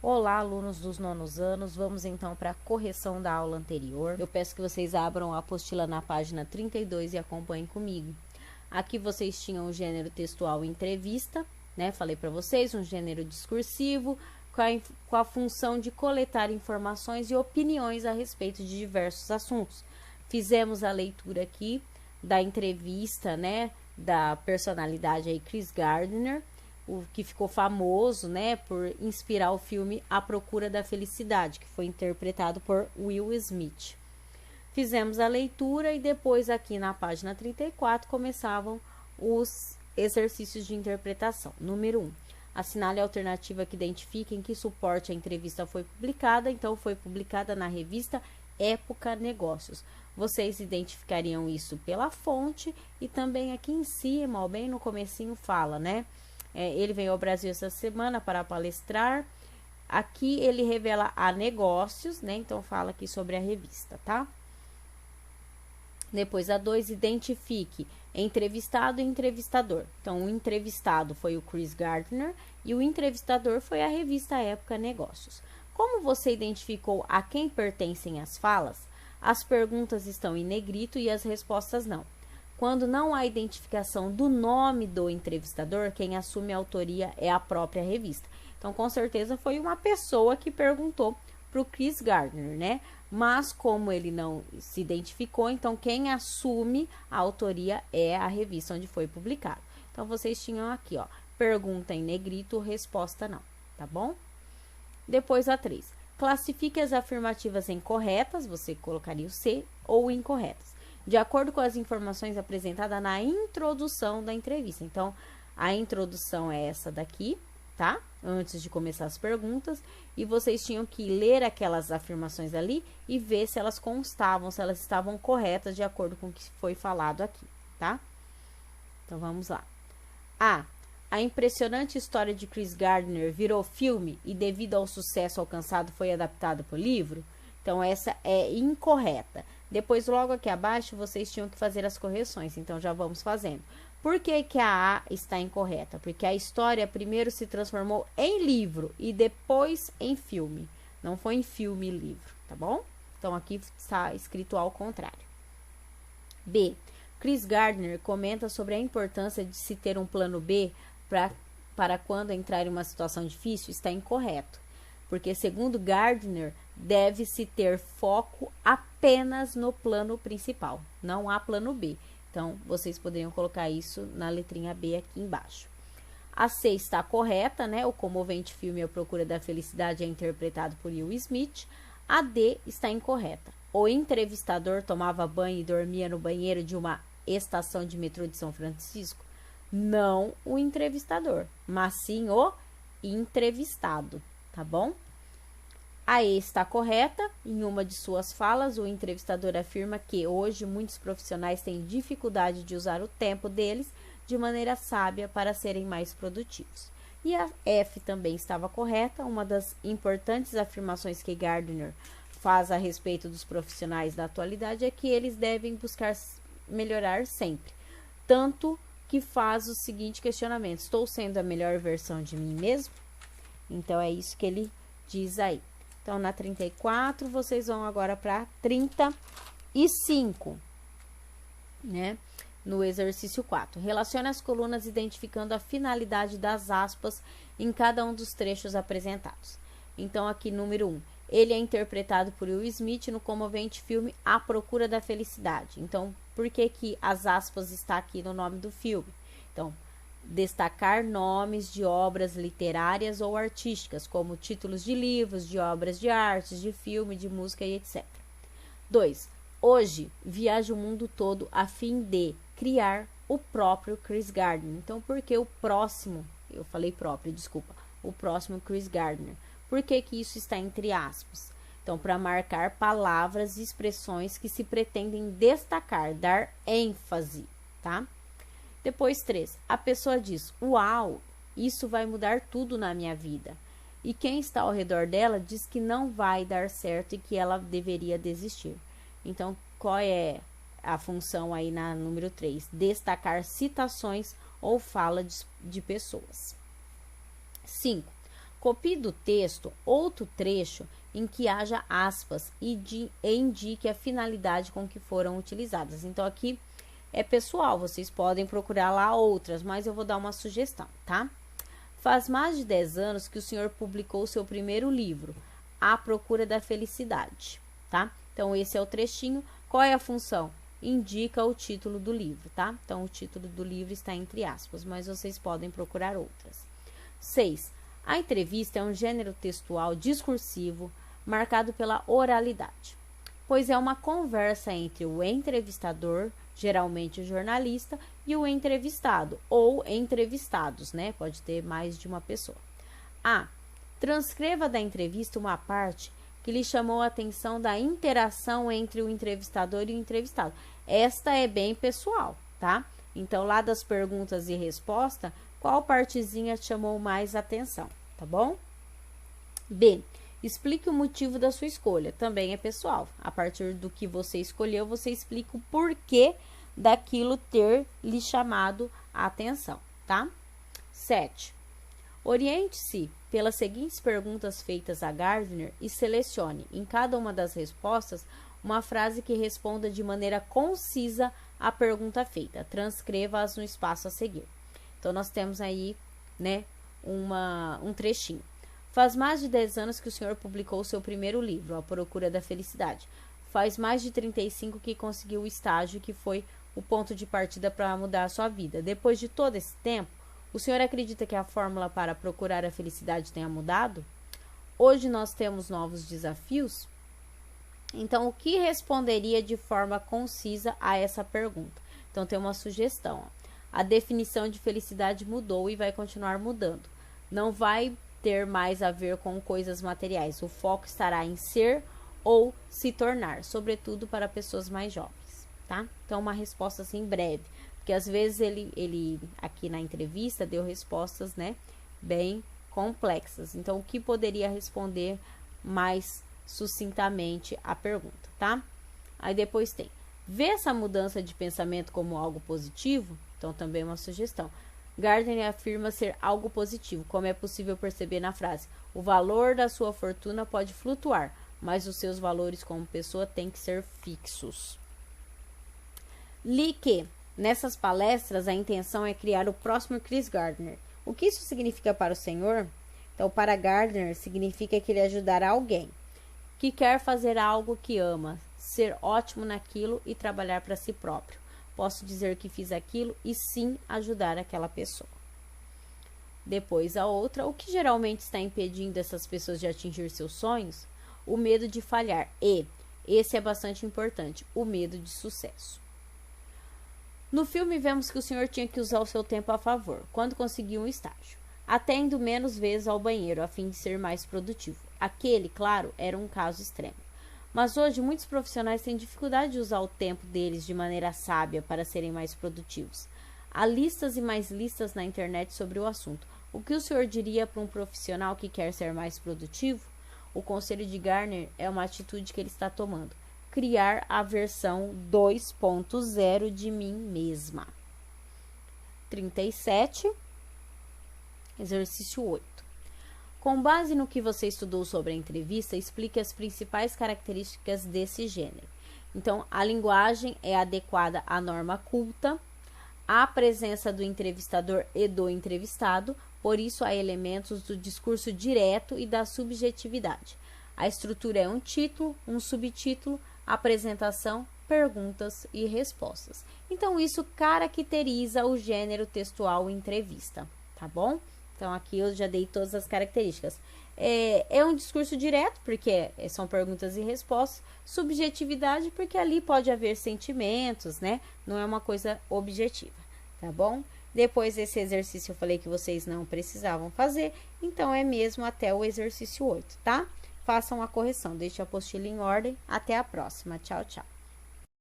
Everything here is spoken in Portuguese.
Olá, alunos dos nonos anos, vamos então para a correção da aula anterior. Eu peço que vocês abram a apostila na página 32 e acompanhem comigo. Aqui vocês tinham o gênero textual entrevista, né? Falei para vocês, um gênero discursivo, com a função de coletar informações e opiniões a respeito de diversos assuntos. Fizemos a leitura aqui da entrevista, né? Da personalidade aí, Chris Gardner, o que ficou famoso, né, por inspirar o filme A Procura da Felicidade, que foi interpretado por Will Smith. Fizemos a leitura e depois aqui na página 34 começavam os exercícios de interpretação. Número 1. Assinale a alternativa que identifique em que suporte a entrevista foi publicada. Então, foi publicada na revista Época Negócios. Vocês identificariam isso pela fonte e também aqui em cima, ó, bem no comecinho fala, né? Ele veio ao Brasil essa semana para palestrar. Aqui ele revela a negócios, né? Então fala aqui sobre a revista, tá? Depois a 2, identifique entrevistado e entrevistador. Então o entrevistado foi o Chris Gardner e o entrevistador foi a revista Época Negócios. Como você identificou a quem pertencem as falas? As perguntas estão em negrito e as respostas não. Quando não há identificação do nome do entrevistador, quem assume a autoria é a própria revista. Então, com certeza, foi uma pessoa que perguntou para o Chris Gardner, né? Mas, como ele não se identificou, então quem assume a autoria é a revista onde foi publicado. Então, vocês tinham aqui, ó, pergunta em negrito, resposta não, tá bom? Depois a 3. Classifique as afirmativas em corretas, você colocaria o C, ou incorretas, de acordo com as informações apresentadas na introdução da entrevista. Então, a introdução é essa daqui, tá? Antes de começar as perguntas. E vocês tinham que ler aquelas afirmações ali e ver se elas constavam, se elas estavam corretas de acordo com o que foi falado aqui, tá? Então, vamos lá. A impressionante história de Chris Gardner virou filme e, devido ao sucesso alcançado, foi adaptado para o livro? Então, essa é incorreta. Depois, logo aqui abaixo, vocês tinham que fazer as correções. Então, já vamos fazendo. Por que que a A está incorreta? Porque a história primeiro se transformou em livro e depois em filme. Não foi em filme e livro, tá bom? Então, aqui está escrito ao contrário. B. Chris Gardner comenta sobre a importância de se ter um plano B para quando entrar em uma situação difícil. Está incorreto. Porque, segundo Gardner, deve-se ter foco apenas no plano principal. Não há plano B. Então, vocês poderiam colocar isso na letrinha B aqui embaixo. A C está correta, né? O comovente filme A Procura da Felicidade é interpretado por Will Smith. A D está incorreta. O entrevistador tomava banho e dormia no banheiro de uma estação de metrô de São Francisco? Não o entrevistador, mas sim o entrevistado, tá bom? A E está correta. Em uma de suas falas, o entrevistador afirma que hoje muitos profissionais têm dificuldade de usar o tempo deles de maneira sábia para serem mais produtivos. E a F também estava correta. Uma das importantes afirmações que Gardner faz a respeito dos profissionais da atualidade é que eles devem buscar melhorar sempre. Tanto que faz o seguinte questionamento: estou sendo a melhor versão de mim mesmo? Então, é isso que ele diz aí. Então, na 34, vocês vão agora para 35, né? No exercício 4. Relacione as colunas identificando a finalidade das aspas em cada um dos trechos apresentados. Então, aqui, número 1. Ele é interpretado por Will Smith no comovente filme A Procura da Felicidade. Então, por que que as aspas está aqui no nome do filme? Então, destacar nomes de obras literárias ou artísticas, como títulos de livros, de obras de arte, de filme, de música e etc. 2. Hoje, viaja o mundo todo a fim de criar o próprio Chris Gardner. Então, por que o próximo? Eu falei próprio, desculpa. O próximo Chris Gardner. Por que que isso está entre aspas? Então, para marcar palavras e expressões que se pretendem destacar, dar ênfase, tá? Depois 3. A pessoa diz: uau, isso vai mudar tudo na minha vida. E quem está ao redor dela diz que não vai dar certo e que ela deveria desistir. Então, qual é a função aí na número 3? Destacar citações ou fala de pessoas. 5. Copie do texto outro trecho em que haja aspas e indique a finalidade com que foram utilizadas. Então, aqui é pessoal, vocês podem procurar lá outras, mas eu vou dar uma sugestão, tá? Faz mais de 10 anos que o senhor publicou seu primeiro livro, A Procura da Felicidade, tá? Então, esse é o trechinho. Qual é a função? Indica o título do livro, tá? Então, o título do livro está entre aspas, mas vocês podem procurar outras. 6. A entrevista é um gênero textual discursivo marcado pela oralidade, pois é uma conversa entre o entrevistador, geralmente o jornalista, e o entrevistado, ou entrevistados, né? Pode ter mais de uma pessoa. A. Transcreva da entrevista uma parte que lhe chamou a atenção da interação entre o entrevistador e o entrevistado. Esta é bem pessoal, tá? Então, lá das perguntas e respostas, qual partezinha chamou mais atenção, tá bom? B. Explique o motivo da sua escolha. Também é pessoal. A partir do que você escolheu, você explica o porquê daquilo ter lhe chamado a atenção, tá? 7. Oriente-se pelas seguintes perguntas feitas a Gardner e selecione, em cada uma das respostas, uma frase que responda de maneira concisa à pergunta feita. Transcreva-as no espaço a seguir. Então, nós temos aí, né, um trechinho. Faz mais de 10 anos que o senhor publicou seu primeiro livro, A Procura da Felicidade. Faz mais de 35 que conseguiu o estágio que foi o ponto de partida para mudar a sua vida. Depois de todo esse tempo, o senhor acredita que a fórmula para procurar a felicidade tenha mudado? Hoje nós temos novos desafios? Então, o que responderia de forma concisa a essa pergunta? Então, tem uma sugestão. A definição de felicidade mudou e vai continuar mudando. Não vai ter mais a ver com coisas materiais. O foco estará em ser ou se tornar, sobretudo para pessoas mais jovens, tá? Então, uma resposta assim breve, porque às vezes ele aqui na entrevista deu respostas, né, bem complexas. Então, o que poderia responder mais sucintamente a pergunta, tá? Aí depois tem, vê essa mudança de pensamento como algo positivo? Então, também uma sugestão. Gardner afirma ser algo positivo, como é possível perceber na frase. O valor da sua fortuna pode flutuar, mas os seus valores como pessoa têm que ser fixos. Li que, nessas palestras, a intenção é criar o próximo Chris Gardner. O que isso significa para o senhor? Então, para Gardner, significa que ele ajudará alguém que quer fazer algo que ama, ser ótimo naquilo e trabalhar para si próprio. Posso dizer que fiz aquilo e sim ajudar aquela pessoa. Depois a outra, o que geralmente está impedindo essas pessoas de atingir seus sonhos? O medo de falhar e, esse é bastante importante, o medo de sucesso. No filme vemos que o senhor tinha que usar o seu tempo a favor, quando conseguiu um estágio, até indo menos vezes ao banheiro, a fim de ser mais produtivo. Aquele, claro, era um caso extremo. Mas hoje muitos profissionais têm dificuldade de usar o tempo deles de maneira sábia para serem mais produtivos. Há listas e mais listas na internet sobre o assunto. O que o senhor diria para um profissional que quer ser mais produtivo? O conselho de Gardner é uma atitude que ele está tomando. Criar a versão 2.0 de mim mesma. 37. Exercício 8. Com base no que você estudou sobre a entrevista, explique as principais características desse gênero. Então, a linguagem é adequada à norma culta, a presença do entrevistador e do entrevistado, por isso há elementos do discurso direto e da subjetividade. A estrutura é um título, um subtítulo, apresentação, perguntas e respostas. Então, isso caracteriza o gênero textual entrevista, tá bom? Então, aqui eu já dei todas as características. É um discurso direto, porque são perguntas e respostas. Subjetividade, porque ali pode haver sentimentos, né? Não é uma coisa objetiva, tá bom? Depois desse exercício eu falei que vocês não precisavam fazer, então é mesmo até o exercício 8, tá? Façam a correção, deixe a apostila em ordem. Até a próxima. Tchau, tchau.